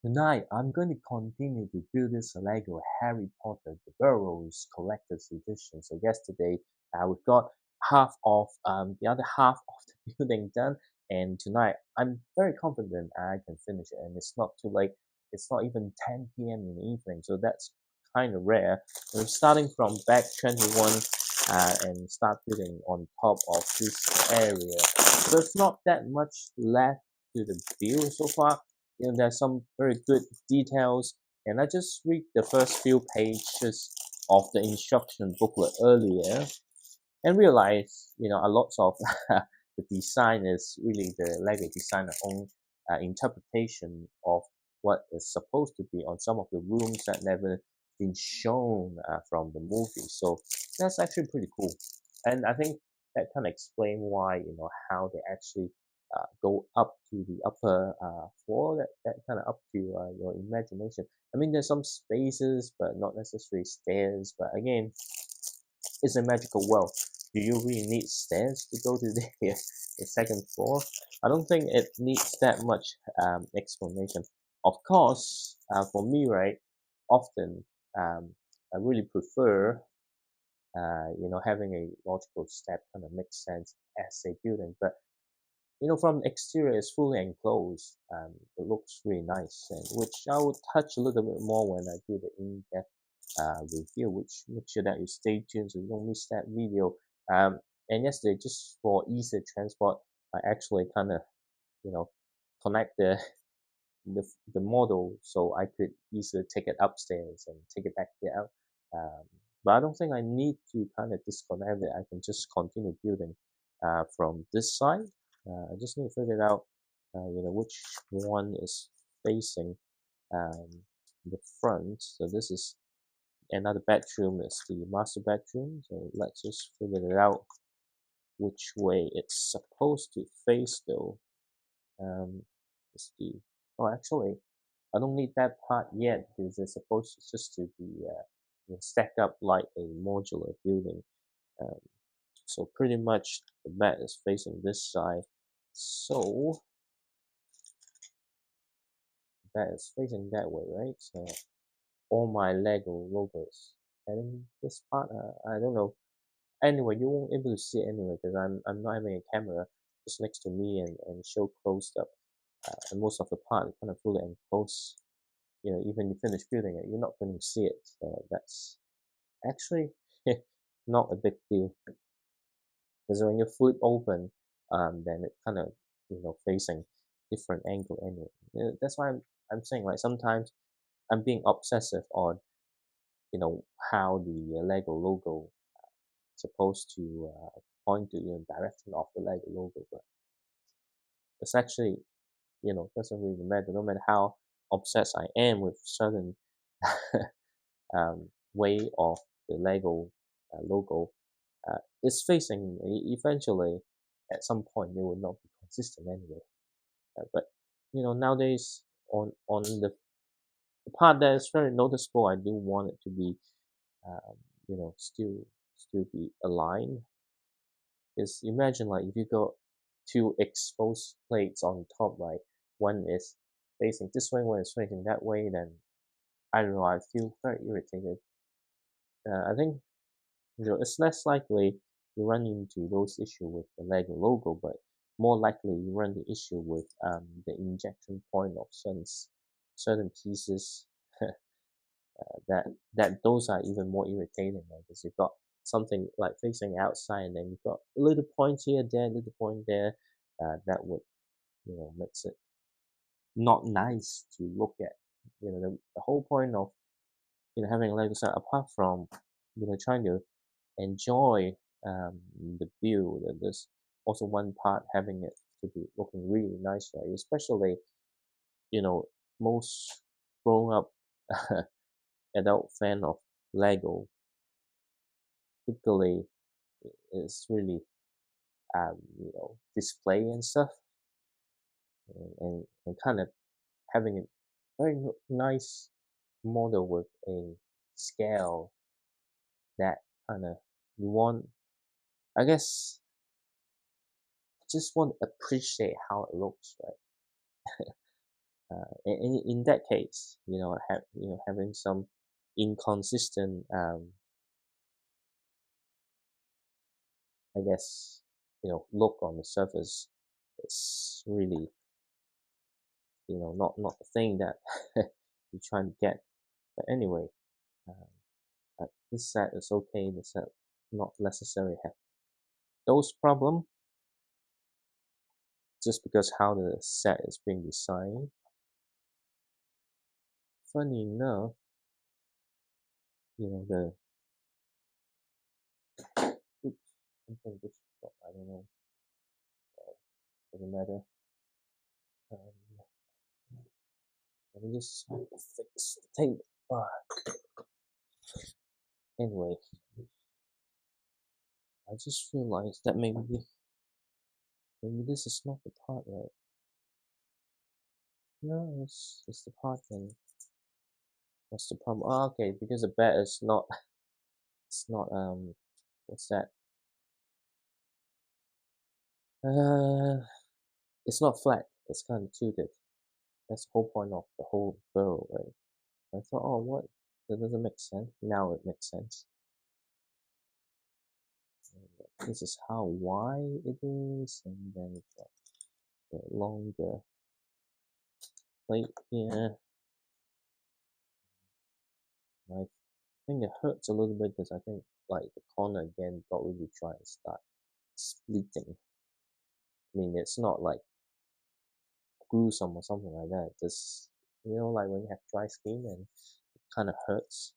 Tonight, I'm going to continue to build this Lego Harry Potter, the Burrow's Collector's Edition. So yesterday, we've got half of the other half of the building done, and tonight I'm very confident I can finish it. And it's not too late. It's not even 10 p.m. in the evening, so that's kind of rare. I'm starting from back 21 and start building on top of this area. So it's not that much left to the build so far. There's some very good details, and I just read the first few pages of the instruction booklet earlier and realize a lot of the design is really the Lego designer own interpretation of what is supposed to be on some of the rooms that never been shown from the movie. So that's actually pretty cool, and I think that kind of explain why how they actually go up to the upper floor. That kind of up to your imagination. I mean, there's some spaces, but not necessarily stairs. But again, it's a magical world. Do you really need stairs to go to the second floor? I don't think it needs that much explanation. Of course, for me, right, often I really prefer, having a logical step kind of makes sense as a building. But from exterior, it's fully enclosed. It looks really nice, and which I will touch a little bit more when I do the in-depth review. Which make sure that you stay tuned so you don't miss that video. And yesterday, just for easier transport, I actually kind of you know connect the the model so I could easily take it upstairs and take it back down. Um, but I don't think I need to kind of disconnect it. I can just continue building from this side. I just need to figure out, which one is facing um, the front. So this is another bedroom. Is the master bedroom. So let's just figure it out which way it's supposed to face though. Is the oh actually I don't need that part yet because it's supposed to just to be stacked up like a modular building. Um, so pretty much the bed is facing this side. So the bed is facing that way, right? So all my Lego logos heading this part. I don't know. Anyway, you won't able to see it anyway because I'm not having a camera just next to me and show closed up. And most of the part is kind of fully enclosed. Even you finish building it, you're not going to see it. So that's actually not a big deal because when you flip open, then it kind of facing different angle anyway. That's why I'm saying like sometimes I'm being obsessive on how the Lego logo supposed to point to direction of the Lego logo, but it's actually doesn't really matter. No matter how obsessed I am with certain way of the Lego logo, it's facing eventually at some point it will not be consistent anyway. But nowadays on the part that is very noticeable, I do want it to be still be aligned. Is imagine like if you got two exposed plates on top, right? One is facing this way, one is facing that way, then I don't know. I feel very irritated. I think it's less likely you run into those issues with the Lego logo, but more likely you run the issue with the injection point of certain pieces. That those are even more irritating, right? Because you've got something like facing outside, and then you've got a little point here, there, a little point there. That would makes it not nice to look at. The whole point of having a Lego set, apart from trying to enjoy the view. And there's also one part having it to be looking really nice, right? Especially, you know, most grown up adult fan of Lego typically is really display and stuff, and kind of having a very nice model with a scale that kind of you want. I guess just want to appreciate how it looks, right? In that case, having some inconsistent, I guess, look on the surface, it's really, not the thing that you're trying to get. But anyway, um, this set is okay. The set not necessarily have those problem just because how the set is being designed. Funny enough, the oops, something just I don't know. Doesn't matter. Um, Let me just fix the table. Anyway, I just realized that maybe this is not the part, right? No, it's the part. Then what's the problem? Oh, okay, because the bed is not. It's not. What's that? Uh, it's not flat. It's kind of tilted. That's the whole point of the whole burrow, right? I thought, oh, what? That doesn't make sense. Now it makes sense. And this is how wide it is, and then we've got the longer plate here. I think it hurts a little bit because I think like the corner again got really dry and start splitting. I mean, it's not like gruesome or something like that. Just like when you have dry skin and it kind of hurts.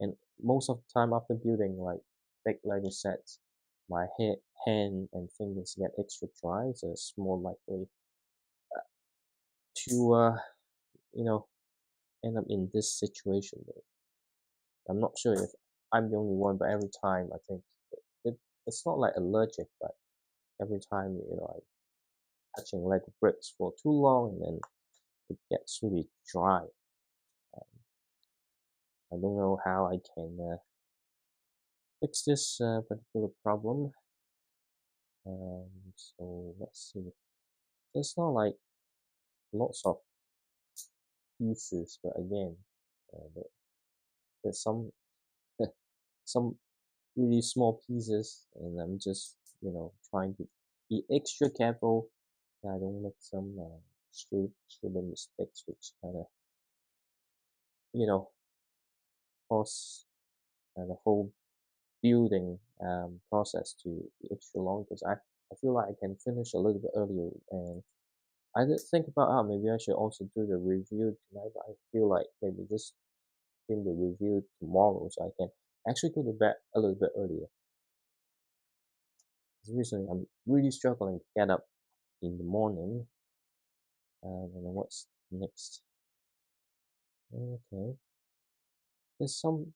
And most of the time after building like big Lego sets, my hand and fingers get extra dry, so it's more likely to you know end up in this situation. I'm not sure if I'm the only one, but every time I think it's not like allergic, but every time I touching Lego bricks for too long, and then it gets really dry. I don't know how I can fix this particular problem. So let's see. There's not like lots of pieces, but again, there's some really small pieces, and I'm just trying to be extra careful that I don't make some stupid mistakes, which kind of cause the whole building process to be extra long, because I feel like I can finish a little bit earlier, and I did think about maybe I should also do the review tonight, but I feel like maybe just do the review tomorrow so I can actually go to bed a little bit earlier. Because recently I'm really struggling to get up in the morning. And then what's next? Okay, there's some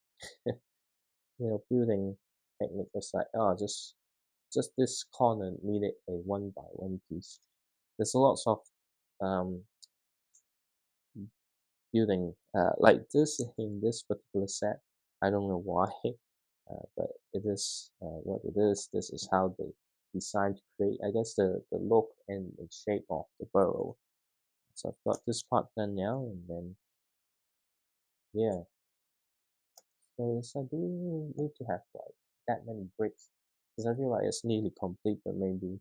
building technique. It's like just this corner needed a one by one piece. There's lots of um building like this in this particular set. I don't know why, but it is what it is. This is how they decide to create, I guess, the look and the shape of the burrow. So I've got this part done now, and then yeah. So it's like, do we need to have like that many bricks? Because I feel like it's nearly complete, but maybe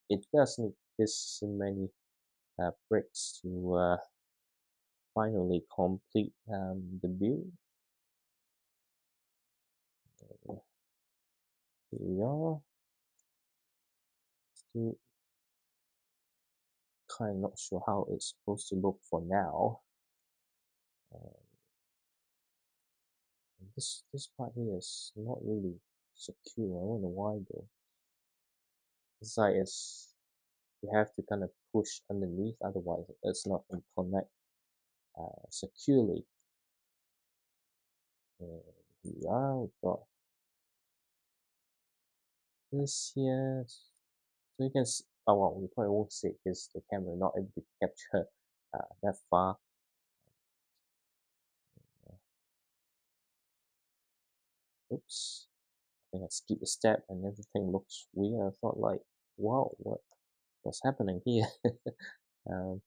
it does need this many bricks to finally complete the build. Here we are. Still kind of not sure how it's supposed to look for now. This part here is not really secure. I wonder why though. It's like you have to kind of push underneath, otherwise it's not going to connect securely. And here we are. We've got this here. So you can see, oh well, we probably won't see it because the camera not able to capture that far. Oops, I think I skipped a step and everything looks weird. I thought like, wow, what's happening here? Um,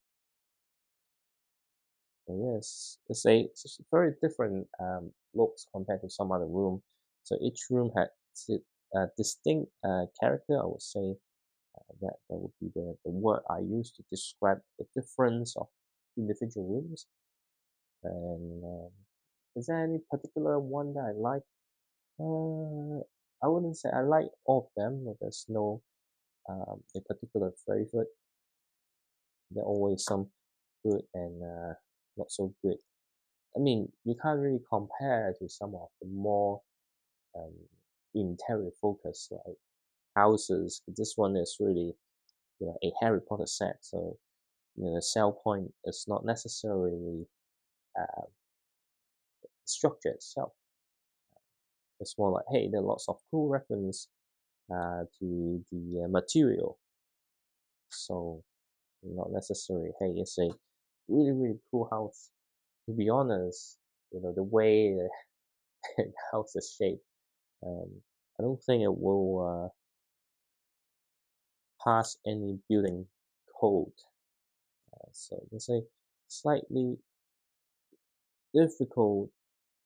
so yes, it's a very different looks compared to some other room. So each room had a distinct character. I would say that would be the word I use to describe the difference of individual rooms. And is there any particular one that I like? I wouldn't say I like all of them, but there's no a particular favorite. There are always some good and not so good. I mean, you can't really compare to some of the more um, interior focused like houses. This one is really a Harry Potter set, so the sell point is not necessarily uh, structure itself. It's more like, hey, there are lots of cool reference to the material, so not necessarily, hey, it's a really really cool house. To be honest, the way the house is shaped, um, I don't think it will pass any building code. So it's a slightly difficult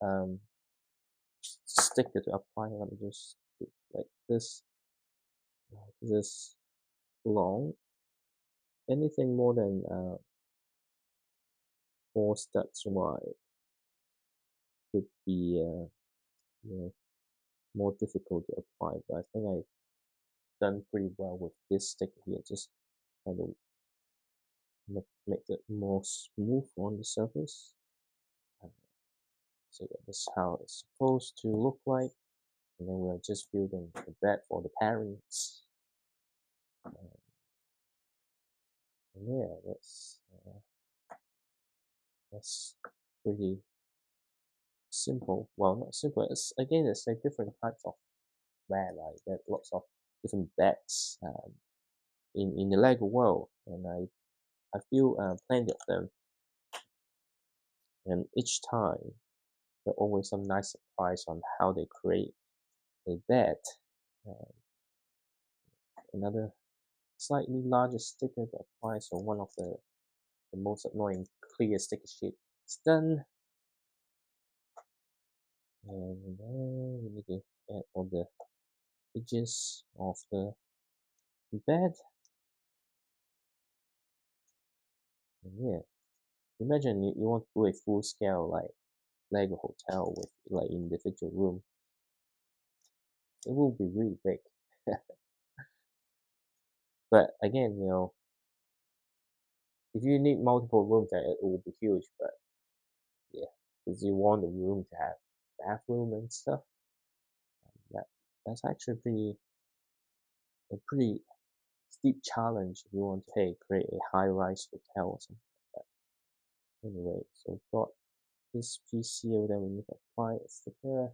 um, sticker to apply. Let me just do like this long. Anything more than 4 steps wide could be you know, more difficult to apply. But I think I've done pretty well with this sticker here. Just kind of make it more smooth on the surface. Uh, so yeah, this is how it's supposed to look like. And then we're just building the bed for the parents. And yeah, that's pretty simple. Well, not simple. It's a different types of bed. Like there are lots of different beds in the Lego world, and I feel plenty of them. And each time there are always some nice surprise on how they create a bed. Uh, Another slightly larger sticker to apply. So one of the most annoying clear sticker sheet is done. And then we need to add all the edges of the bed. And yeah, imagine you want to do a full scale like Lego hotel with like individual room. It will be really big. But again, if you need multiple rooms, then it will be huge. But yeah, because you want the room to have bathroom and stuff. That that's actually a pretty steep challenge if you want to create a high-rise hotel or something like that. Anyway, so we've got this piece here, then we need to apply a sticker.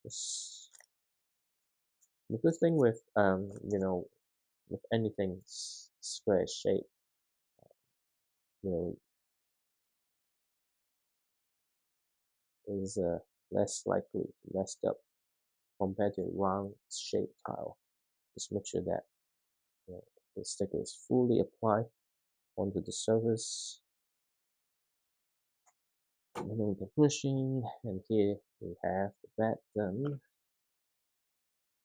This the good thing with with anything square shape, you know, is less likely to mess up compared to a round shape tile. Just make sure that the sticker is fully applied onto the surface. And then we can push in, and here we have the bed done.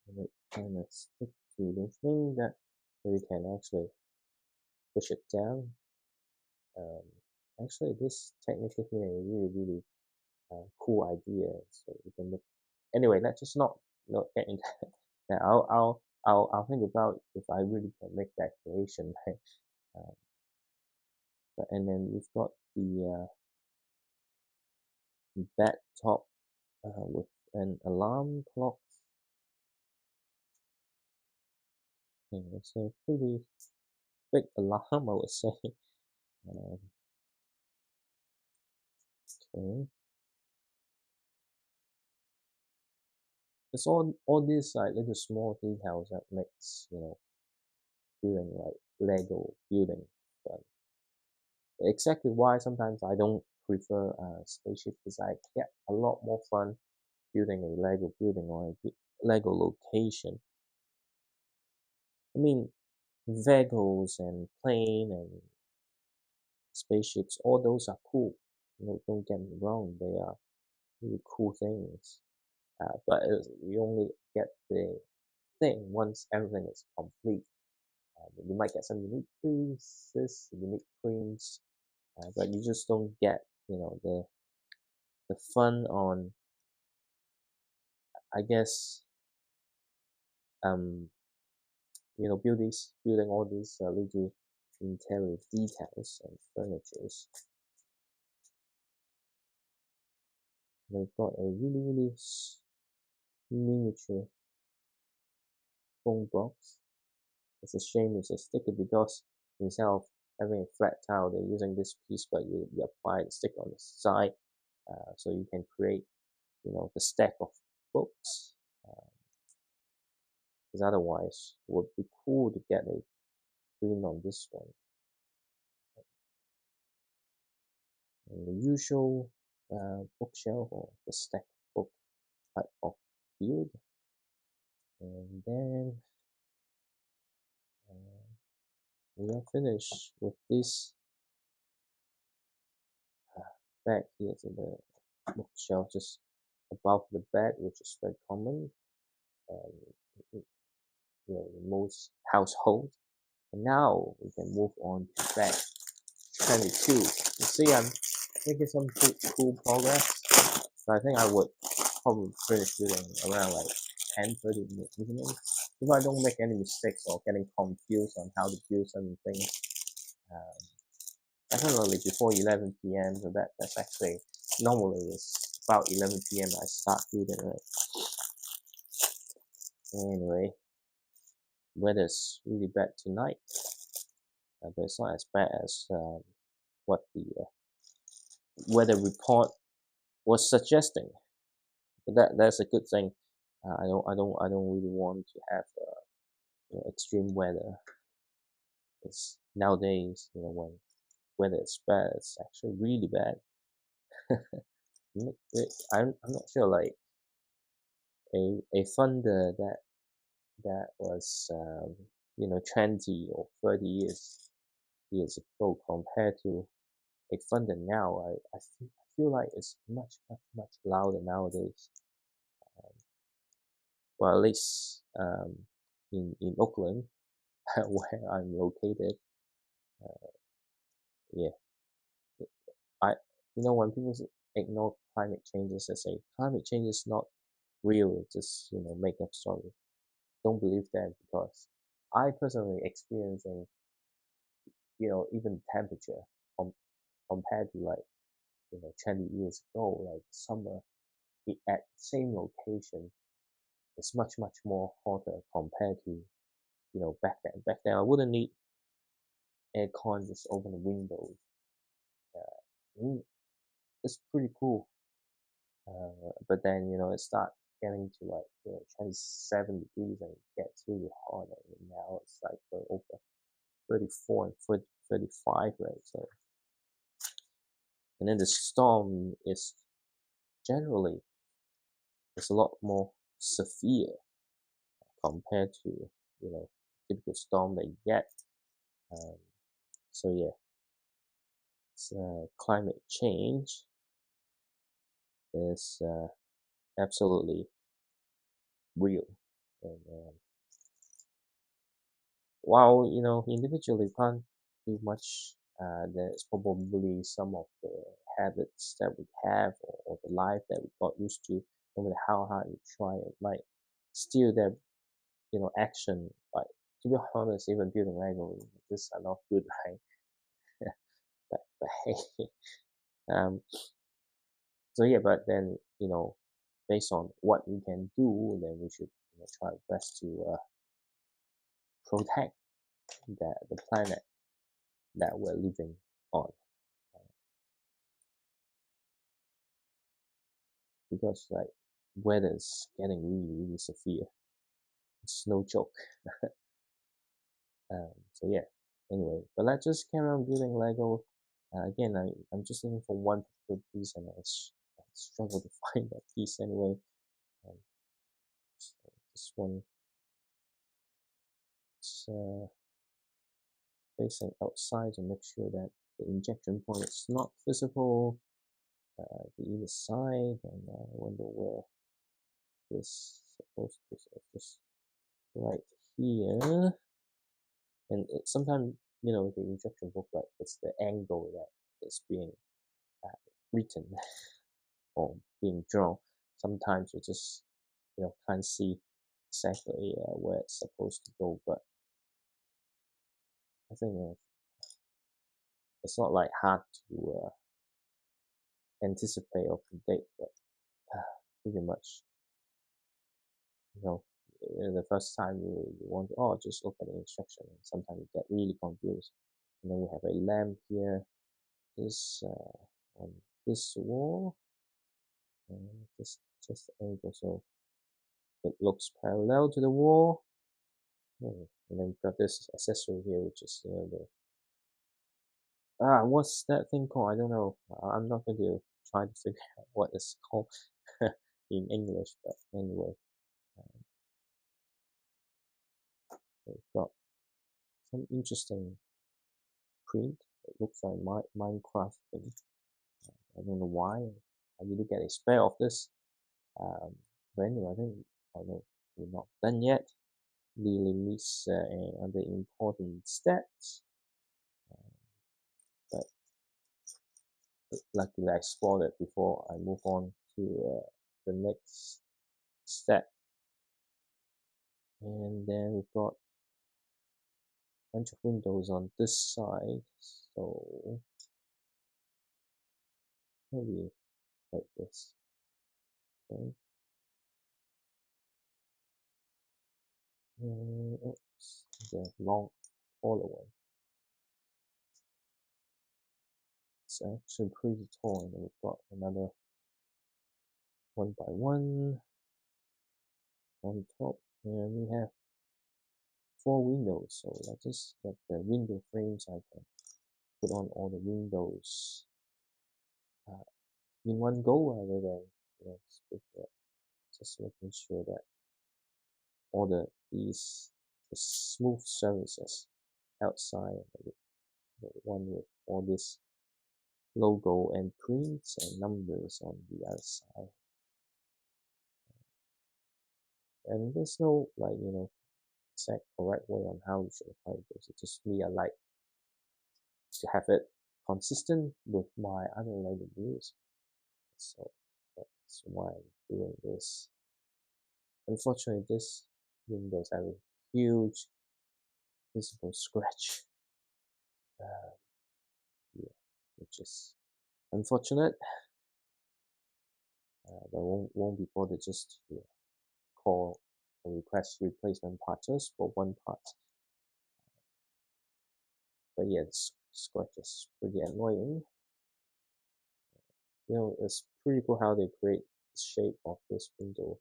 And it kind of stick to the thing that so you can actually push it down. Um, Actually, this technique gives me a really really cool idea. So we can make anyway. Let's just not get into that. I'll think about if I really can make that creation. uh, but and then we've got the bed top with an alarm clock. It's a pretty big alarm, I would say. Um, okay, it's all these like little small details that makes building like Lego building fun. Exactly why sometimes I don't prefer spaceship because I get a lot more fun building a Lego building or a Lego location. I mean, vehicles and plane and spaceships, all those are cool. Don't get me wrong, they are really cool things. But you only get the thing once everything is complete. You might get some unique pieces, unique prints, but you just don't get, the fun on, I guess, um, building all these little interior details and furnitures. They've got a really, really miniature phone box. It's a shame it's a sticker because instead of having a flat tile, they're using this piece, but you apply the sticker on the side, so you can create, the stack of books. Because otherwise, it would be cool to get a print on this one. And the usual bookshelf or the stack book type of build. And then we are finished with this bag here to the bookshelf just above the bed, which is very common in most households. And now we can move on to bag 22. You see, I'm making some cool progress. So I think I would probably finish doing around like 10:30 in the evening if I don't make any mistakes or getting confused on how to do certain things. Definitely before 11 p.m. So that's actually normally it's about 11 p.m. I start building it. Anyway, weather's really bad tonight, but it's not as bad as what the weather report was suggesting. But that's a good thing. I don't really want to have extreme weather. It's nowadays, when weather is bad, it's actually really bad. I'm not sure, like a funder that was 20 or 30 years ago compared to a funder now, I feel like it's much louder nowadays. Well, at least in Auckland, where I'm located, yeah, I when people ignore climate changes, they say climate change is not real, just make up story. Don't believe that because I personally experiencing even temperature com- compared to like 20 years ago, like summer at the same location is much more hotter compared to back then. Back then I wouldn't need aircon, just open the windows. It's pretty cool. But then it start getting to like 27 degrees and it gets really hot, and now it's like over 34 and 35, right? So, and then the storm is generally it's a lot more severe compared to typical storm that you get. Um, so yeah, climate change is absolutely real, and while individually can't do much, there's probably some of the habits that we have, or the life that we got used to. No matter how hard you try, it might still that action. Like, to be honest, even building Lego, this are not good, right? but hey, um, so yeah, but then based on what we can do, then we should try our best to protect the planet that we're living on, because like weather's getting really severe. It's no joke. So yeah. Anyway, but let's just carry on building Lego. Again, I'm just looking for one particular piece, and I struggle to find that piece anyway. Um, so this one, it's facing outside to make sure that the injection point is not visible. The either side, and I wonder where this is supposed to be. So just right here, and sometimes the injection booklet, it's the angle that is being written or being drawn. Sometimes you just can't see exactly where it's supposed to go, but I think it's not like hard to anticipate or predict, but pretty much, the first time you want to just look at the instruction, and sometimes you get really confused. And then we have a lamp here, this on this wall, and this just the angle, so it looks parallel to the wall. And then we've got this accessory here, which is the what's that thing called? I don't know. I'm not going to try to figure out what it's called in English, but anyway, we've got some interesting print. It looks like Minecraft thing. I don't know why. I need to get a spare of this. But anyway, I think we're not done yet. Really miss other important steps. But luckily I spotted it before I move on to the next step. And then we've got a bunch of windows on this side, so maybe like this. Okay. Oops, the long taller one. It's actually pretty tall, and we've got another 1x1 on top, and we have 4 windows. So let's just get the window frames. I can put on all the windows in one go rather than just making sure that all these smooth surfaces outside, the one with all this logo and prints and numbers on the other side. And there's no exact correct way on how you should apply this. It's just me, I like to have it consistent with my other lighting views. So that's why I'm doing this. Unfortunately, this windows have a huge visible scratch, yeah, which is unfortunate. But won't be bothered just to call or request replacement parts just for one part. But yeah, the scratch is pretty annoying. It's pretty cool how they create the shape of this window.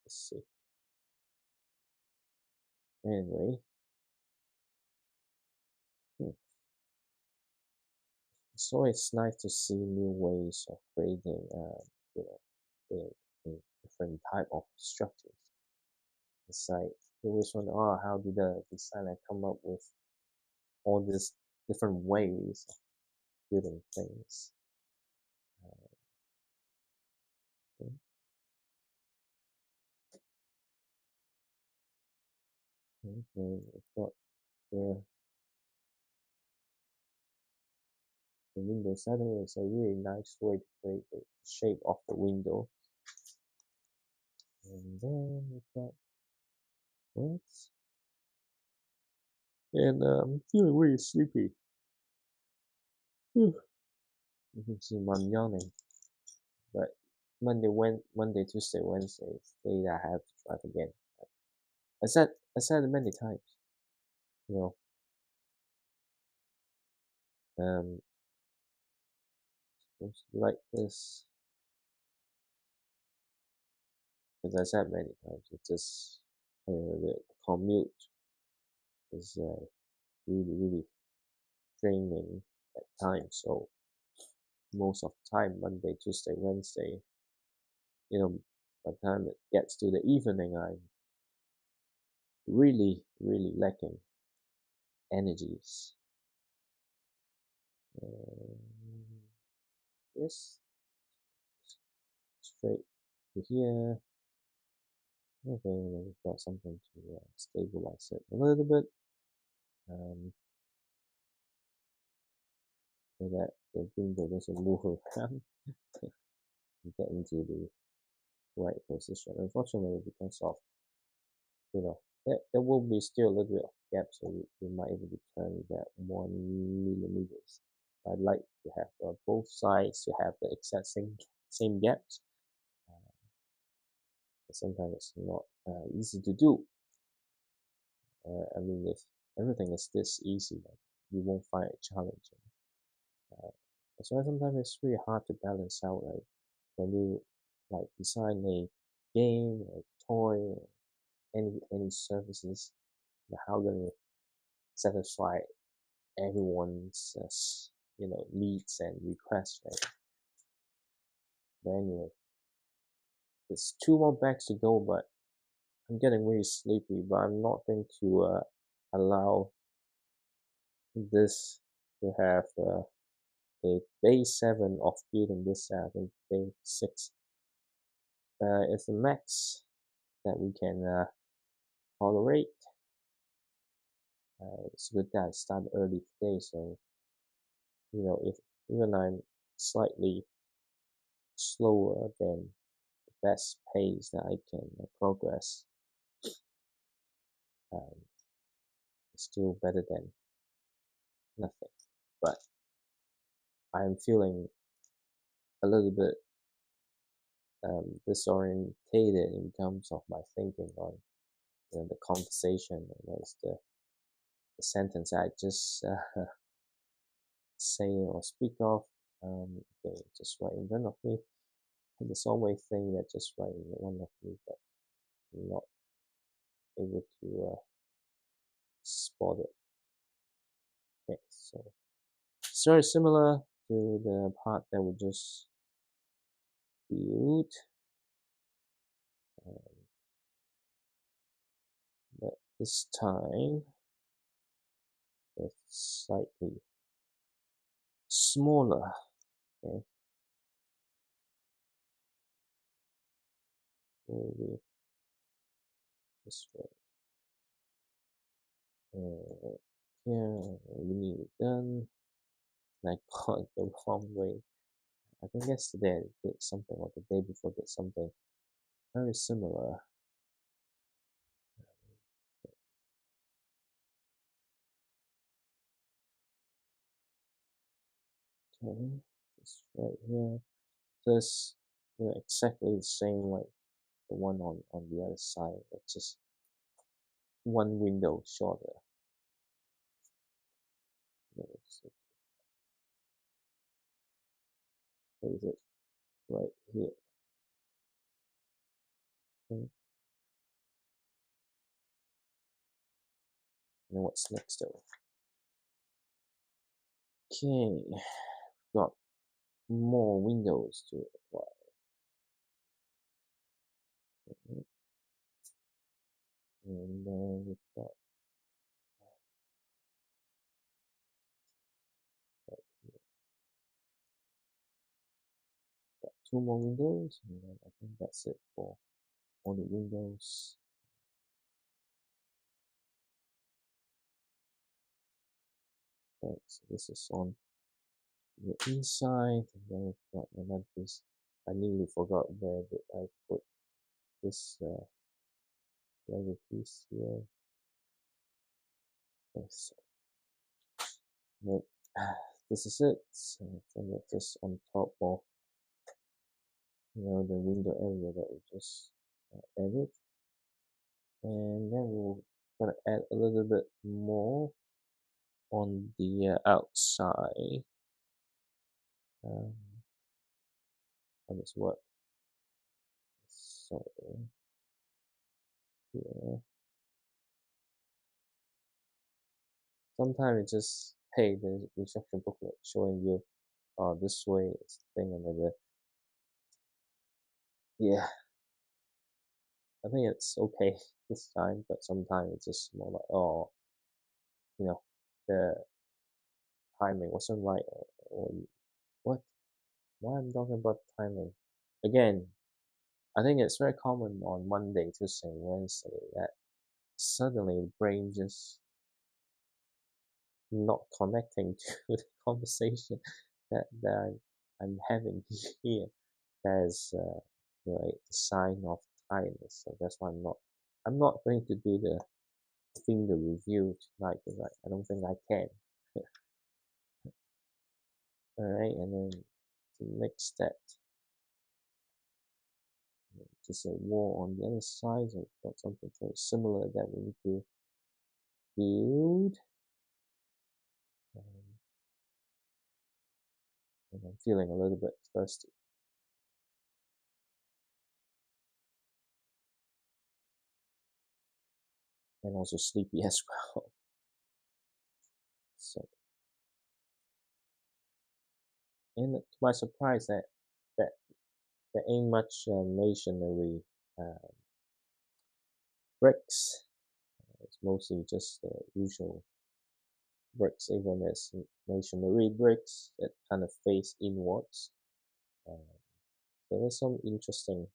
Let's see. Anyway, it's always nice to see new ways of creating, a different type of structures. It's like you always wonder, how did the designer come up with all these different ways of building things? Okay. We've got the window setting. Is a really nice way to create the shape of the window. And then we've got words. And I'm feeling really sleepy. You can see I'm yawning. But Monday, Tuesday, Wednesday is the day that I have to drive again. I said it many times. You know, supposed to be like this. As I said many times, it's just the commute is really draining at times. So most of the time, Monday, Tuesday, Wednesday, by the time it gets to the evening, I'm really, really lacking energies. Um, yes, straight to here. Okay, then we've got something to stabilize it a little bit, so that the window doesn't move around and get into the right position. Unfortunately, because of, there will be still a little bit of gap, so we might able to turn that 1 millimeters. I'd like to have both sides to have the exact same gaps. But sometimes it's not easy to do. I mean, if everything is this easy, then you won't find it challenging. That's why sometimes it's really hard to balance out, like when you like design a game, a toy, or any services, how can you satisfy everyone's needs and requests, right? But anyway, there's two more bags to go, but I'm getting really sleepy. But I'm not going to allow this to have a day 7 of building this. I think day 6 is the max that we can tolerate. It's good that I started early today, so if even I'm slightly slower than the best pace that I can progress, um, it's still better than nothing. But I'm feeling a little bit disorientated in terms of my thinking on the conversation. Was the sentence I just say or speak of. Okay, just right in front of me. And there's always thing that just right in front of me, but I'm not able to spot it. Okay, so it's very similar to the part that we just built, but this time it's slightly smaller. Okay, maybe this way. Here we need it done. And I got it the wrong way. I think yesterday I did something, or the day before did something very similar. Okay, this right here. This exactly the same like the one on the other side, but just one window shorter. So place it right here. Okay. And what's next though? Okay, got more windows to apply. Okay. And then we've got two more windows, and then I think that's it for all the windows. Okay, so this is on the inside, and then we've got another piece. I nearly forgot where I put this leather piece here. Okay, so this is it. So it's just on top of the window area that we just added, and then we're gonna add a little bit more on the outside. How does work? So here, sometimes it's just hey, there's instruction booklet showing you this way it's the thing, and then yeah, I think it's okay this time, but sometimes it's just more like, oh, you know, the timing wasn't right, or what? Why I'm talking about timing? Again, I think it's very common on Monday, Tuesday, Wednesday that suddenly the brain just not connecting to the conversation that I'm having here. As a sign of tiredness. So that's why I'm not going to do the finger review tonight because I don't think I can. All right, and then the next step, just a wall on the other side. So we've got something very similar that we need to build. And I'm feeling a little bit thirsty and also sleepy as well. So, and to my surprise, that there ain't much masonry bricks. It's mostly just the usual bricks, even as masonry bricks that kind of face inwards. Uh, so there's some interesting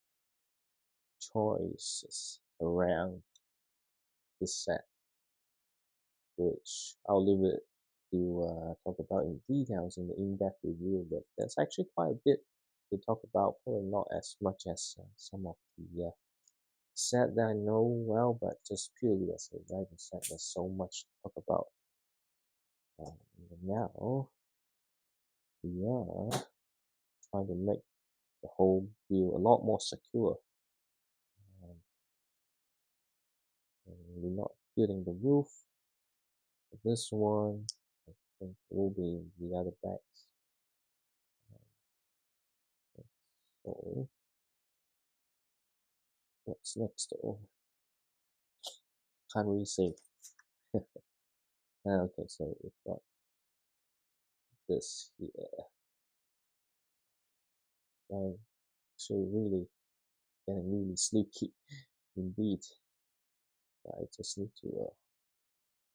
choices around this set, which I'll leave it to talk about in details in the in-depth review. But there's actually quite a bit to talk about, probably not as much as some of the set that I know well, but just purely as a writing set, there's so much to talk about. Now we are trying to make the whole view a lot more secure. Um, and we're not building the roof. For this one, I think it will be the other backs. So what's next though? Can't really say. Okay, so we've got this here. I'm actually really getting really sleepy indeed. I just need to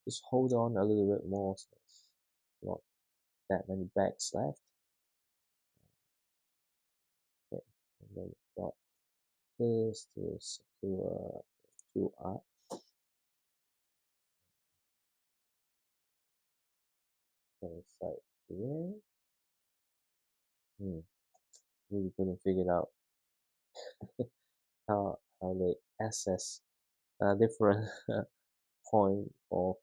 just hold on a little bit more. So there's not that many backs left. Okay, and then we've got this two arc. So it's like here. Really couldn't figure out how they assess different point of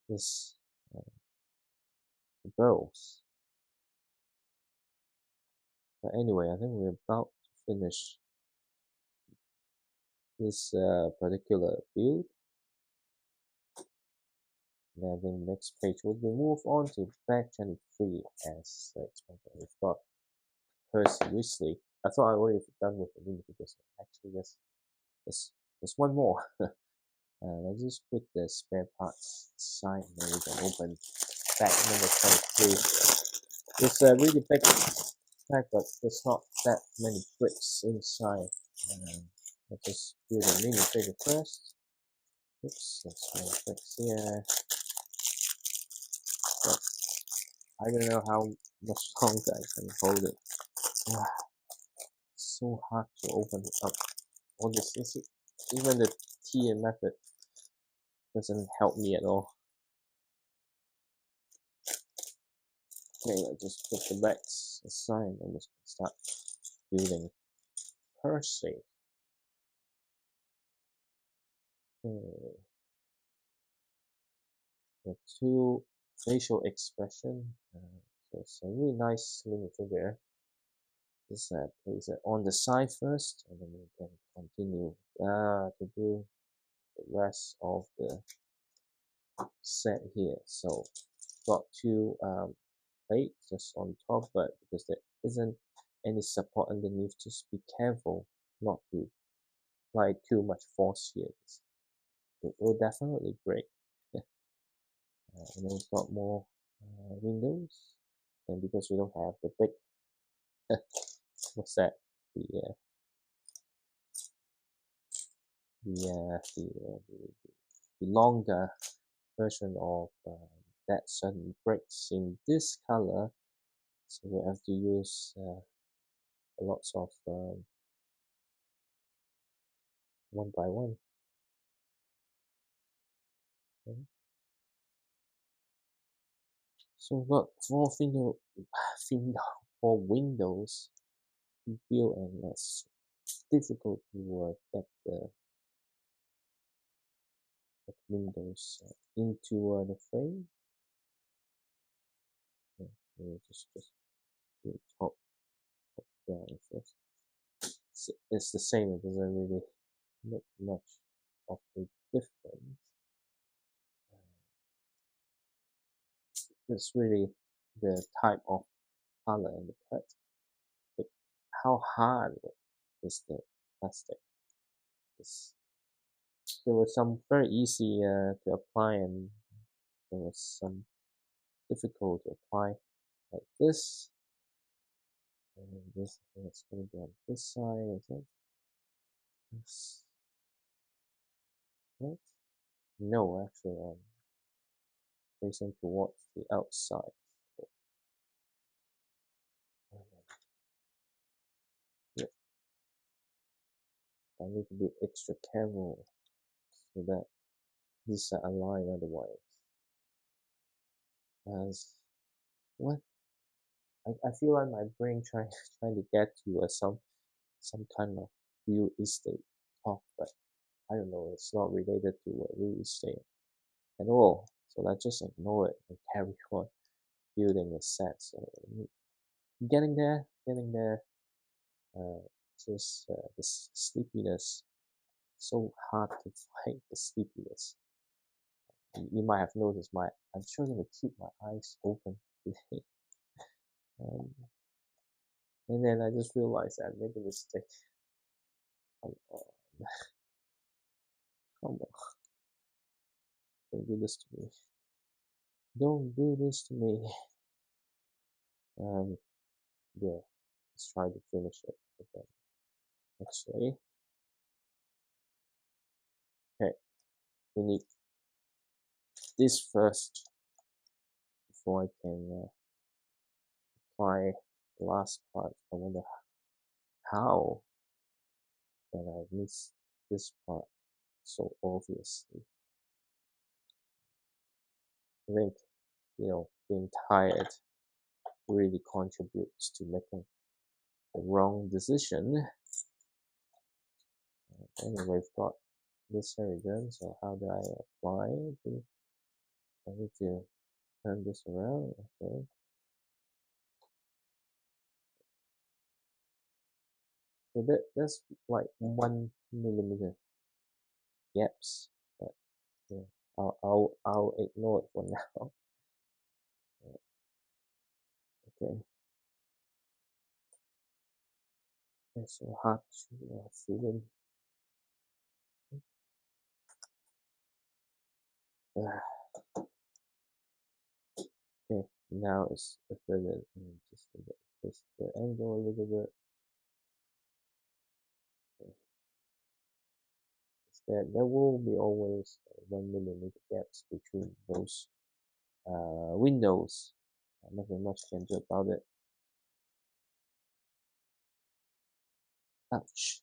this uh, Burrows. But anyway, I think we're about to finish this particular build. And I think next page we'll move on to back 23 as expected. We've got Percy Weasley. I thought I already done with the minifigures. Actually, there's one more. Let's just put the spare parts aside and then we can open pack number 23. It's a really big pack, but there's not that many bricks inside. I'll just do the minifigure first. Oops, there's many bricks here. But I don't know how much longer I can hold it. It's so hard to open it up. All this, even the tier method doesn't help me at all. Okay, I just put the backs aside and just start building Percy. Okay. The two facial expression. So it's a really nice little figure. Just place it on the side first, and then we can continue to do the rest of the set here. So got two plates just on top, but because there isn't any support underneath, just be careful not to apply too much force here. It will definitely break. And then we've got more windows, and because we don't have the big what's that, the the longer version of that certain bricks in this color, so we have to use lots of one by one. Okay. So we've got four windows to build, and it's difficult to get the windows into the frame. Okay, we'll just do top down first. It's the same. It doesn't really make much of a difference. It's really the type of color and the cut. But how hard is the plastic? It's, there was some very easy to apply, and there was some difficult to apply, like this. And this is going to be on this side, is it? This, right? No, actually, I'm facing towards the outside. So, yeah, I need to be extra careful so that these are aligned, otherwise. As what? I feel like my brain trying to get to some kind of real estate talk, but I don't know. It's not related to real estate at all. So let's just ignore it and carry on building a set. So getting there, getting there. Just this sleepiness. So hard to fight the sleepiness. You might have noticed I'm struggling to keep my eyes open today. Um, and then I just realized I made a mistake. Come on, come on, don't do this to me. Don't do this to me. Um, yeah, let's try to finish it again. Actually, okay, we need this first before I can apply the last part. I wonder how can I miss this part so obviously. I think, being tired really contributes to making the wrong decision. Anyway, we've got this area done, so how do I apply it? I need to turn this around, okay. So that's like 1 millimeter gaps, but yeah, I'll ignore it for now. Okay, it's so hard to fill in. Okay, now it's a further, just a bit, just the angle a little bit. Okay. There will be always 1 millimeter gaps between those windows. Nothing much can do about it. Ouch!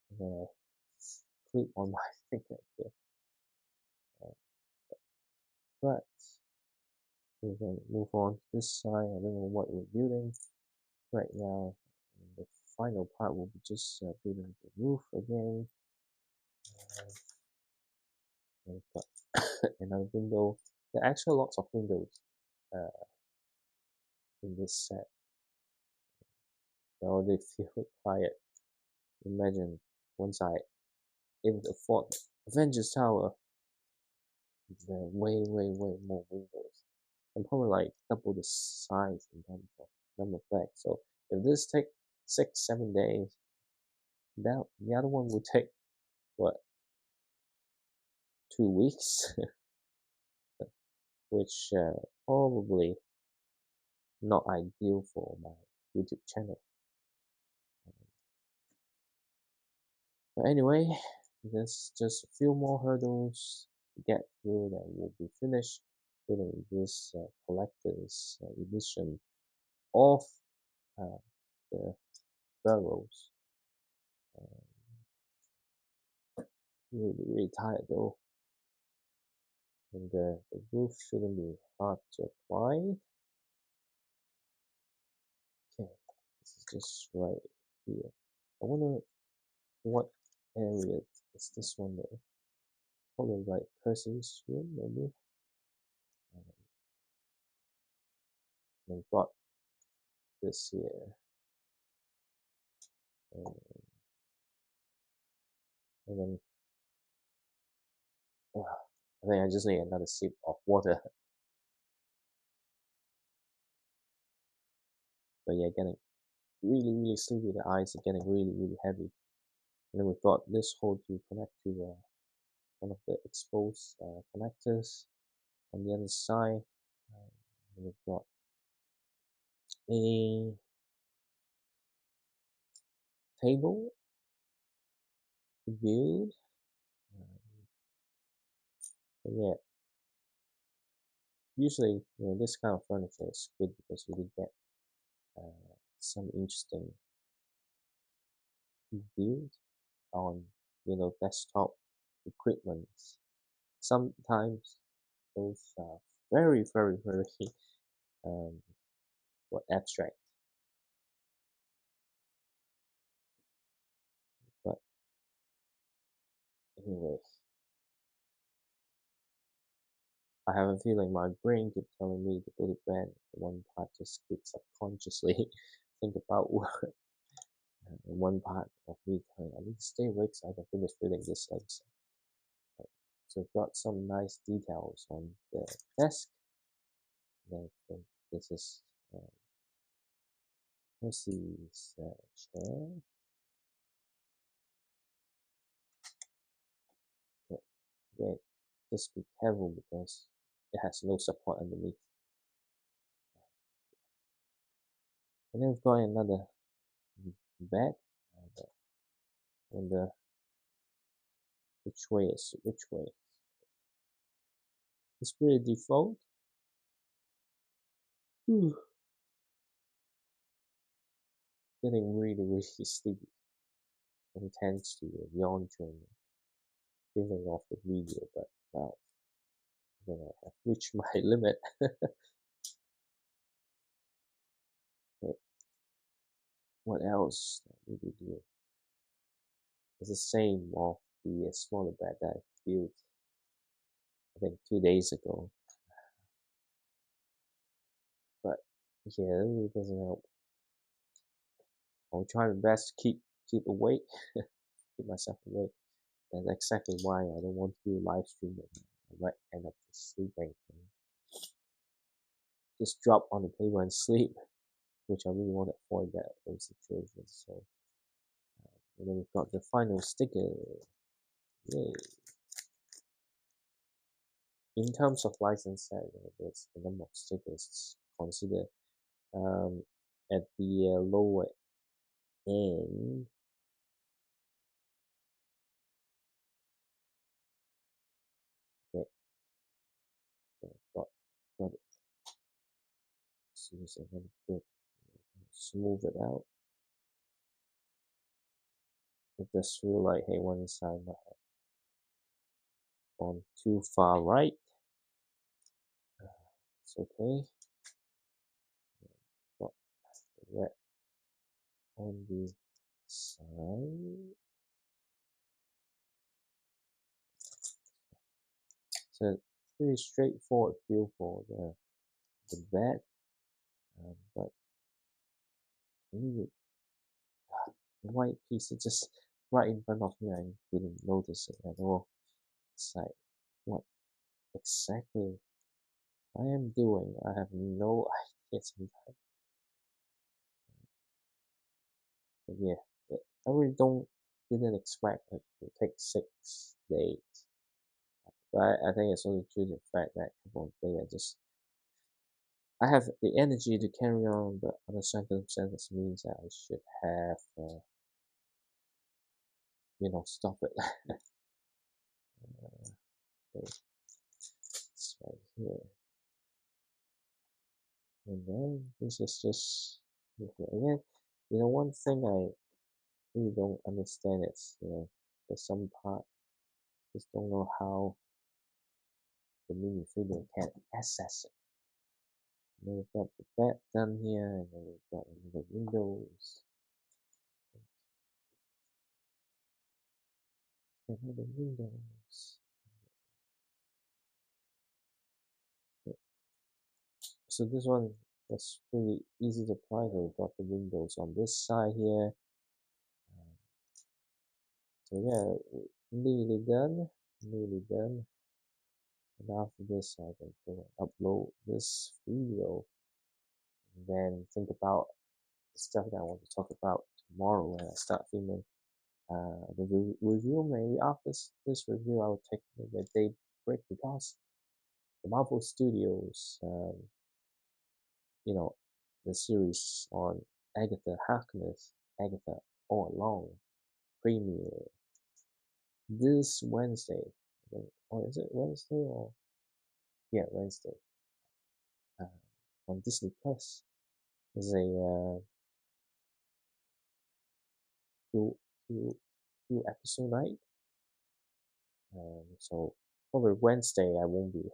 Clip on my finger here. But we're going to move on to this side. I don't know what we're building right now. And the final part will be just building the roof again. We've got another window. There are actually lots of windows in this set. They already feel tired. Imagine once I able to afford Avengers Tower, there are way more windows, and probably like double the size in terms of number of flags. So if this take 6-7 days, that the other one will take what, 2 weeks, which probably not ideal for my YouTube channel. But anyway, There's just a few more hurdles to get through, that we'll be finished filling this collector's edition of uh, the Burrows. Uh, really, really tired though, and the roof shouldn't be hard to apply. Okay, this is just right here. I wonder what area is this one though? Probably like Percy's room, maybe. We've got this here, and then I think I just need another sip of water. But yeah, getting really, really sleepy. The eyes are getting really, really heavy. And then we've got this hole to connect to one of the exposed connectors on the other side. And we've got a table to build. But yeah, usually this kind of furniture is good because you can get some interesting build on desktop equipment. Sometimes those are very, very, very um, abstract. But anyway, I have a feeling my brain keeps telling me to go to bed. One part just keeps subconsciously think about work. And one part of me telling I need to stay awake so I can finish building this thing. So I've got some nice details on the desk. And I think this is Percy's chair. But again, just be careful because it has no support underneath. And then we've got another bed. I wonder which way is which way. It's pretty default. Getting really, really sleepy. And tends to yawn during filming off the video, but now I think I have reached my limit. Okay, what else do we do? It's the same of the smaller bed that I built, I think 2 days ago. But yeah, it really doesn't help. I'll try my best to keep awake, keep myself awake. That's exactly why I don't want to do live streaming. I might end up just sleeping, just drop on the table and sleep, which I really want to avoid those situations. So, and then we've got the final sticker. Yay! In terms of license set, there's the number of stickers considered at the lower end. Okay, got it. See if I can put smooth it out. If just feel like hey, one side might have gone too far right. It's okay. Got the red on the side. So pretty straightforward feel for the bed, but the white piece is just right in front of me. I couldn't notice it at all. It's like what exactly I am doing. I have no idea sometimes. But yeah, I really didn't expect it to take 6 days. But I think it's only due to the fact that a couple of days I have the energy to carry on, but other circumstances means that I should have stop it. it's right here. And then this is just again, one thing I really don't understand is, there's some part just don't know how the minifigure can access it. And then we've got the bed done here, and then we've got the windows. Another windows. So this one was pretty easy to apply. So we've got the windows on this side here. So yeah, nearly done. Nearly done. And after this, I can go and upload this video, and then think about the stuff that I want to talk about tomorrow when I start filming the review. Maybe after this review, I will take maybe a day break because the Marvel Studios, the series on Agatha Harkness, Agatha All Along, premiere this Wednesday. Or is it Wednesday or yeah, Wednesday. On Disney Plus. There's a two episode night. So probably Wednesday I won't be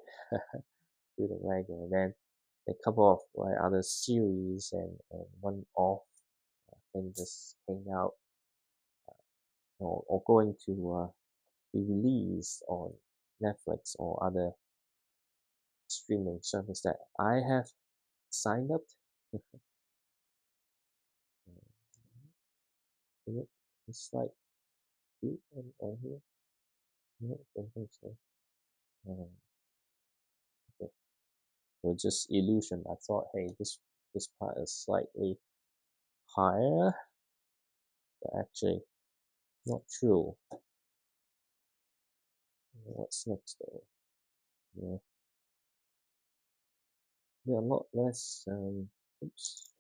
doing regular. And then a couple of other series and one off thing just came out, or going to be released on Netflix or other streaming service that I have signed up. It's like on here. No, I don't think so. Okay. So just illusion. I thought, hey, this part is slightly higher, but actually not true. What's next though? Yeah, there are a lot less. Oops,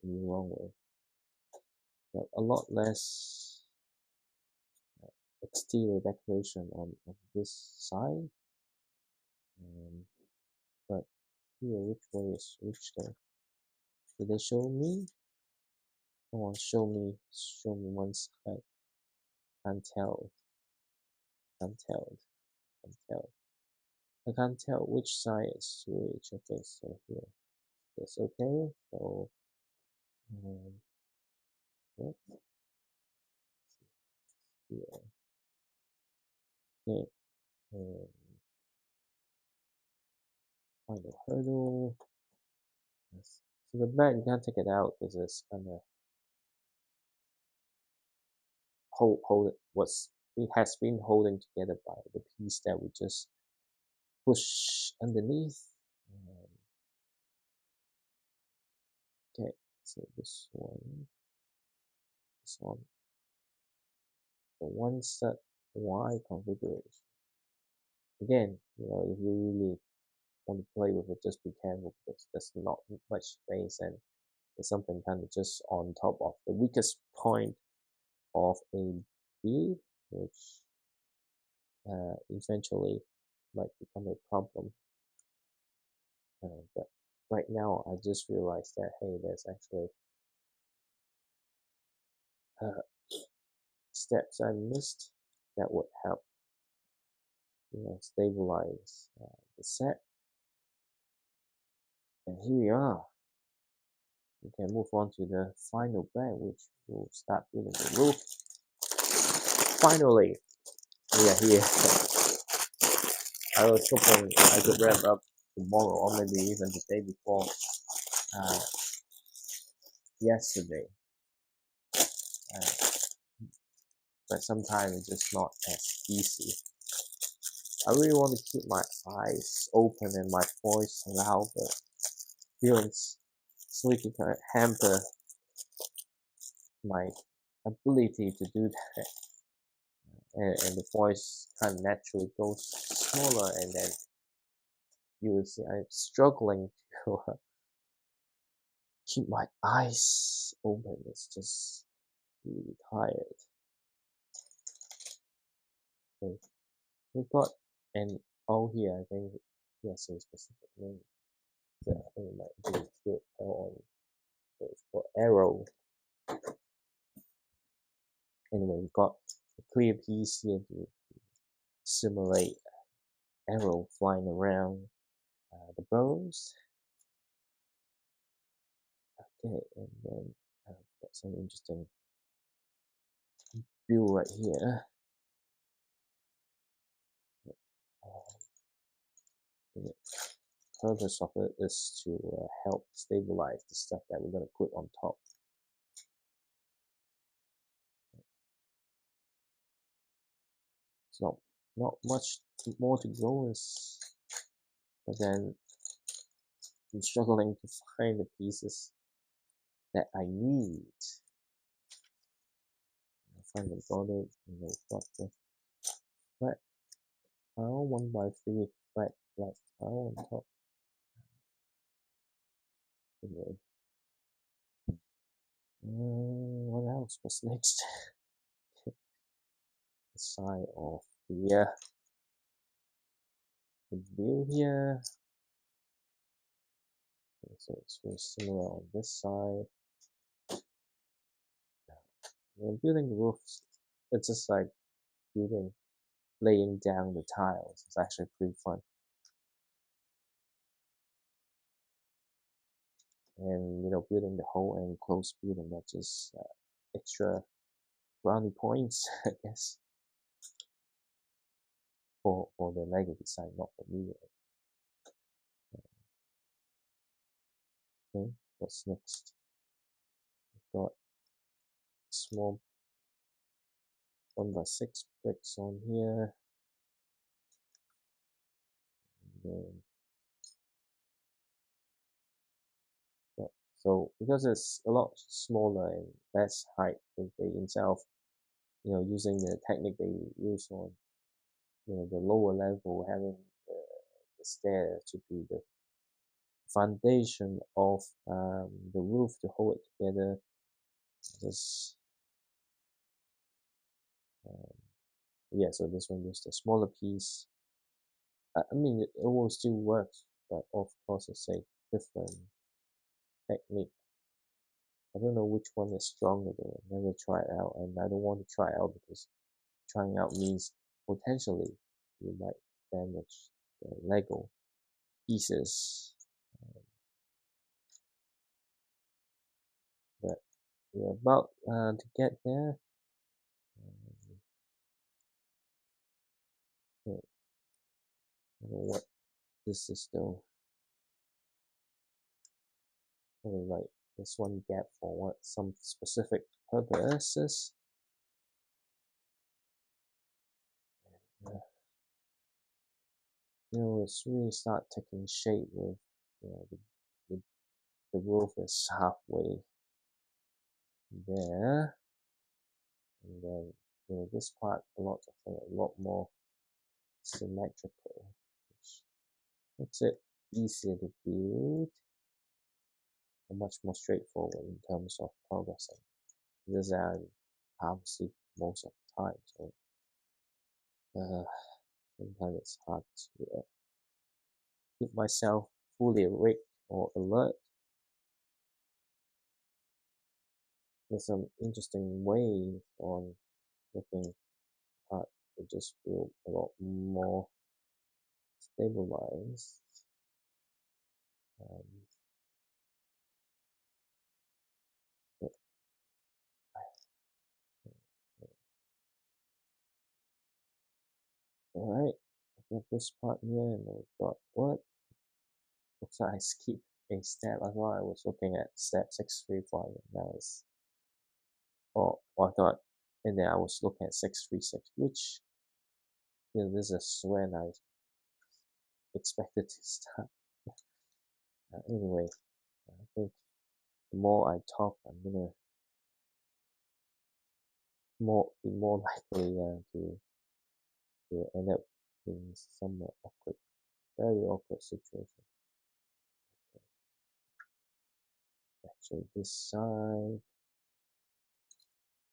in the wrong way. A lot less exterior decoration on this side. But here, which way is which though? Did they show me? Come on, show me one side. Can't tell. Can't tell. Can't tell. I can't tell which side is which. Okay, so here. That's okay. So, what? Here. Okay. Final hurdle. Yes. So the back, you can't take it out because it's kind of hold it has been holding together by the piece that we just push underneath. Okay, so this one, the one set Y configuration. Again, if you really want to play with it, just be careful because there's not much space and there's something kind of just on top of the weakest point of a build, which eventually might become a problem. But right now, I just realized that, hey, there's actually steps I missed that would help, stabilize the set. And here we are. We can move on to the final bed, which will start building the roof. Finally, we are here. I was hoping I could wrap up tomorrow or maybe even the day before yesterday. But sometimes it's just not as easy. I really want to keep my eyes open and my voice loud, but feelings sleeping can hamper my ability to do that. And the voice kind of naturally goes smaller, and then you will see I'm struggling to keep my eyes open. It's just really tired. Okay, we've got And all here, I think, yes, a specific name that I think might be good on. So it's called arrow. Anyway, we've got a clear piece here to simulate arrow flying around the burrows. Okay, and then I've got some interesting view right here. The purpose of it is to help stabilize the stuff that we're going to put on top. It's not much more to go, but then I'm struggling to find the pieces that I need. I finally got it, and I got the flat tile 1x3 flat tile on top. Anyway, what else? What's next? The side of the view here. Okay, so it's very similar on this side. When building the roofs, it's just like laying down the tiles. It's actually pretty fun. And building the whole enclosed building, that's just extra brownie points, I guess, for the Lego design, not for me. Okay, what's next? We've got small 1x6 bricks on here. And then, so because it's a lot smaller and less height, they themselves, using the technique they use on, the lower level, having the stair to be the foundation of the roof to hold it together. Just yeah, so this one is the smaller piece. I mean, it will still work, but of course it's a different technique. I don't know which one is stronger though. I never tried it out, and I don't want to try it out because trying out means potentially you might damage the Lego pieces. But we're about to get there. Okay. I don't know what this is though. Like this one gap for what some specific purposes. It's really start taking shape with the, the roof is halfway there, and then this part a lot more symmetrical, which makes it easier to build and much more straightforward in terms of progressing. This I have seen most of the time, so sometimes it's hard to keep myself fully awake or alert. There's some interesting ways on looking at to just feel a lot more stabilized. Um, yeah, all right, I've got this part here, and I've got what? Looks like I skipped a step. I thought I was looking at step 635, and now it's I thought, and then I was looking at 636, which this is when I expected to start. Anyway, I think the more I talk, I'm gonna be more likely to end up in some awkward, very awkward situation. Actually, this side,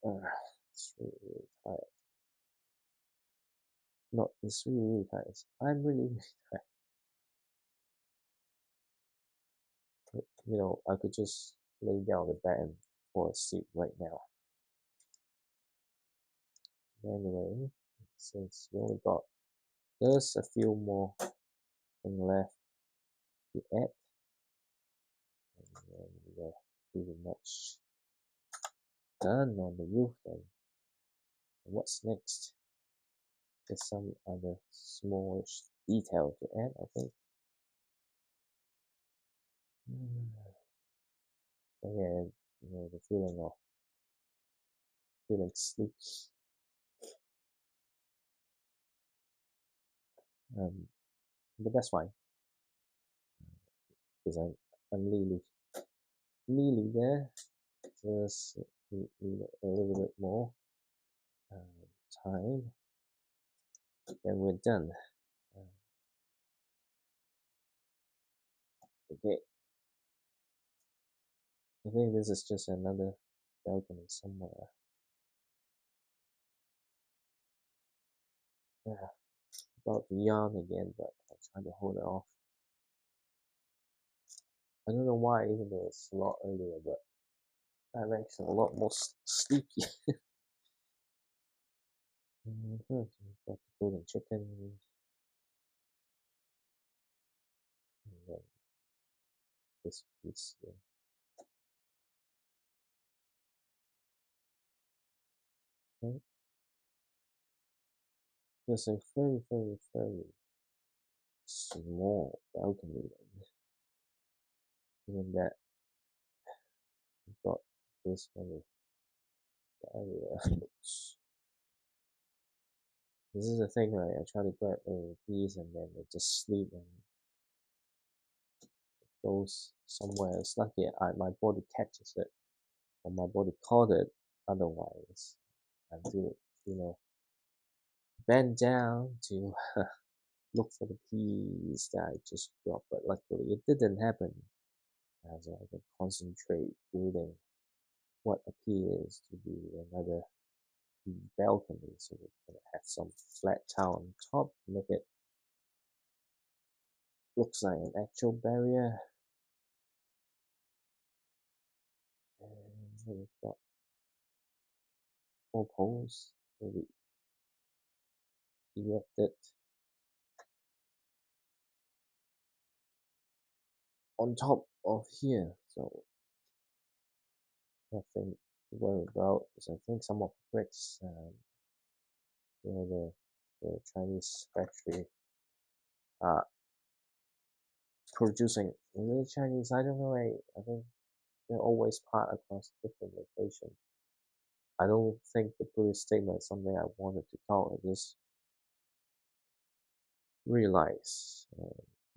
it's really, really tired. Not, it's really, really tired. I'm really, really tired. But, I could just lay down the bed and fall asleep right now. Anyway, since we only got just a few more things left to add, and then we are pretty much done on the roof. Then what's next? There's some other smallish detail to add, I think. Again, the feeling of feeling sleep. Um, but that's fine because I'm really there. Just need a little bit more time, then we're done. Okay, I think this is just another balcony somewhere. Yeah, about to yawn again, but I'll try to hold it off. I don't know why, even though it's a lot earlier, but I'm actually a lot more sleepy. Got the golden chicken, and then this piece here. Okay. There's a very, very, very small balcony, even that we've got this many area. This is the thing, right? I try to grab a piece and then it just sleep and goes somewhere. It's lucky my body catches it or my body caught it. Otherwise, I do, bend down to look for the piece that I just dropped. But luckily, it didn't happen. As I can concentrate building what appears to be another balcony. So we're gonna have some flat tile on top, make it looks like an actual barrier. And we've got 4 poles will be erected on top of here. So nothing to worry about. Because I think some of the bricks, the Chinese factory are producing. The Chinese, I don't know. I think they're always part across different locations. I don't think the police statement is something I wanted to talk. I just realize,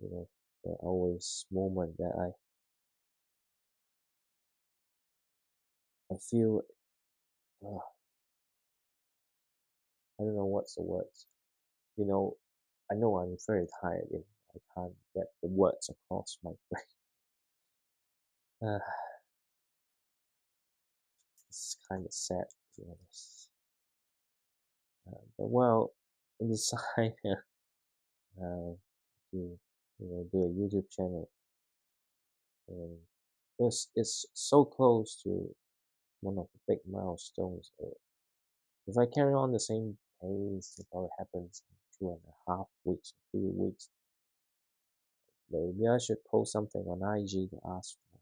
there are always moments that I feel, uh, I don't know what's the words. You know, I know I'm very tired and I can't get the words across my brain. Uh, it's kind of sad, to be honest. But well, we decided to do a YouTube channel, and it's so close to one of the big milestones. If I carry on the same pace, it probably happens in 2.5 weeks or 3 weeks. Maybe I should post something on IG to ask for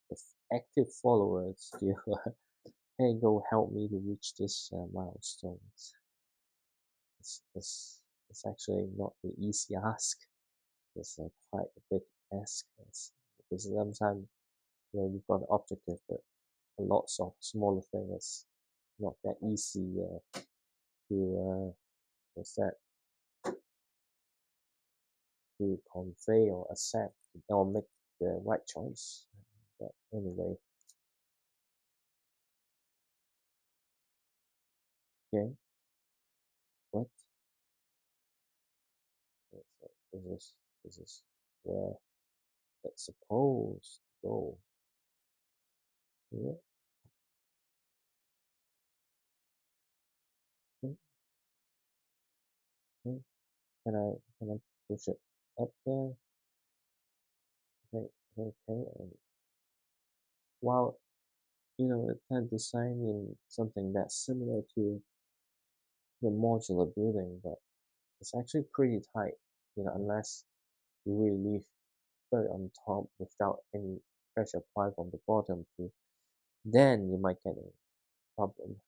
the active followers to hey, go help me to reach this milestones. It's actually not the easy ask. It's quite a big ask because sometimes you've got the objective, but lots of smaller things not that easy to what's that to convey or accept or make the right choice. But anyway, okay, what? So this is where it's supposed to go. Yeah. Okay. can I push it up there? Okay, okay. And while it can design in something that's similar to the modular building, but it's actually pretty tight. Unless you really leave very on top without any pressure applied from the bottom to, then you might get a problem.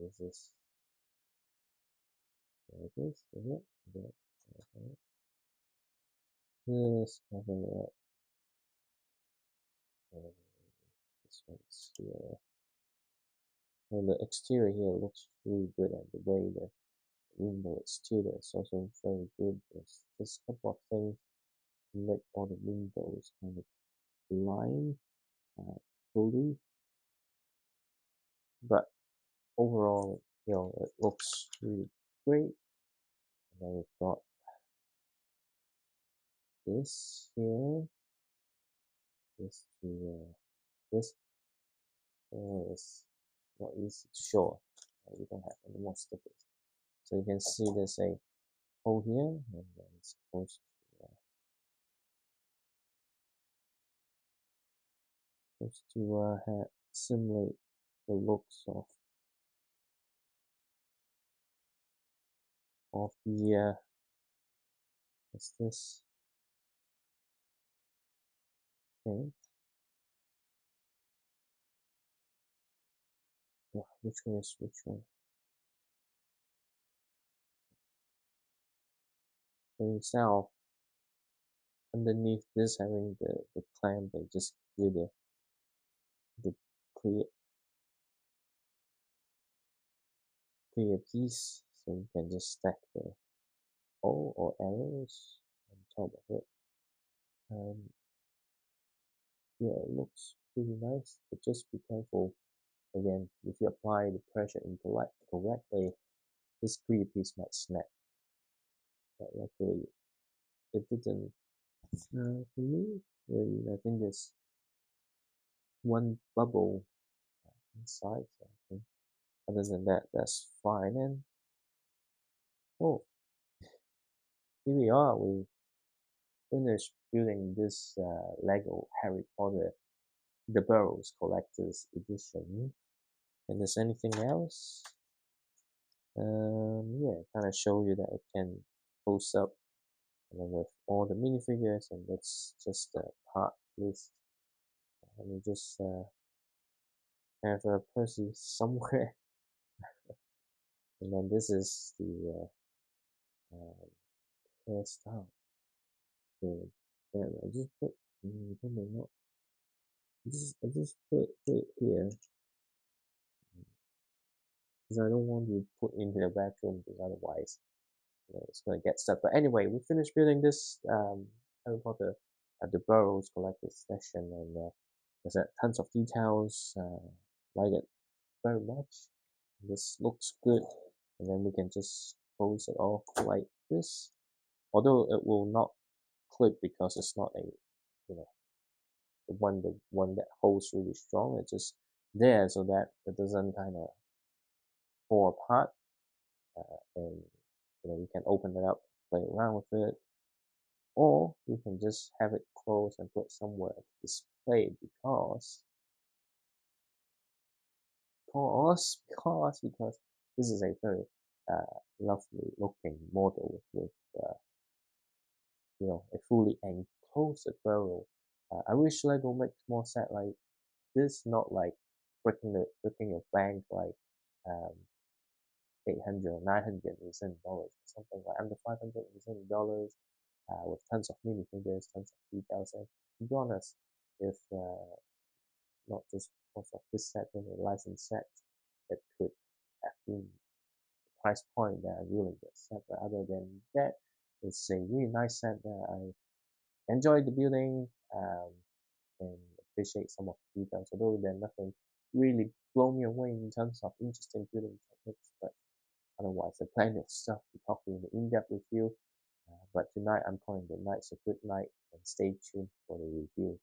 This is there it is, it? There. Okay. This cover up. And this one's here. And the exterior here looks really good, and the way the window is tilted is also very good. There's just a couple of things to make all the windows kind of line fully, but overall, it looks really great. And then we've got this here. This to this is not easy to show. We don't have any more stickers, so you can see there's a hole here, and then it's supposed to simulate the looks of the what's this? Okay. Which one is which one? So instead of underneath this having the clamp, they just do the clear piece, so you can just stack the hole or arrows on top of it. Yeah, it looks pretty nice, but just be careful. Again, if you apply the pressure incorrectly, this clear piece might snap. But luckily, it didn't. For me, really, I think there's one bubble inside. So I think other than that, that's fine. And oh, here we are. We finished building this Lego Harry Potter The Burrows Collector's Edition. And there's anything else? Yeah, kind of show you that it can close up, and then with all the minifigures, and that's just the part list. Let me just have a Percy somewhere, and then this is the hairstyle. So yeah, I just put. Not. I just put it here because I don't want to put into the bathroom, because otherwise it's gonna get stuck. But anyway, we finished building this Harry Potter the Burrows Collector's Session, and there's tons of details. Like it very much. This looks good, and then we can just close it off like this. Although it will not clip because it's not a the one that holds really strong. It's just there so that it doesn't kind of fall apart, and we can open it up, play around with it, or we can just have it closed and put somewhere to display, because this is a very lovely looking model with a fully enclosed burrow. I wish Lego makes more set like this, not like breaking your bank like 800 or 900 dollars or something like under 500 dollars, with tons of minifigures, tons of details. And to be honest, if not just because of this set being a licensed set, it could have been the price point that I really accept. But other than that, it's a really nice set that I enjoyed the building, and appreciate some of the details. Although there's nothing really blow me away in terms of interesting building techniques, but otherwise, there's plenty of stuff to talk in the in-depth review. But tonight, I'm calling the night, so good night, and stay tuned for the review.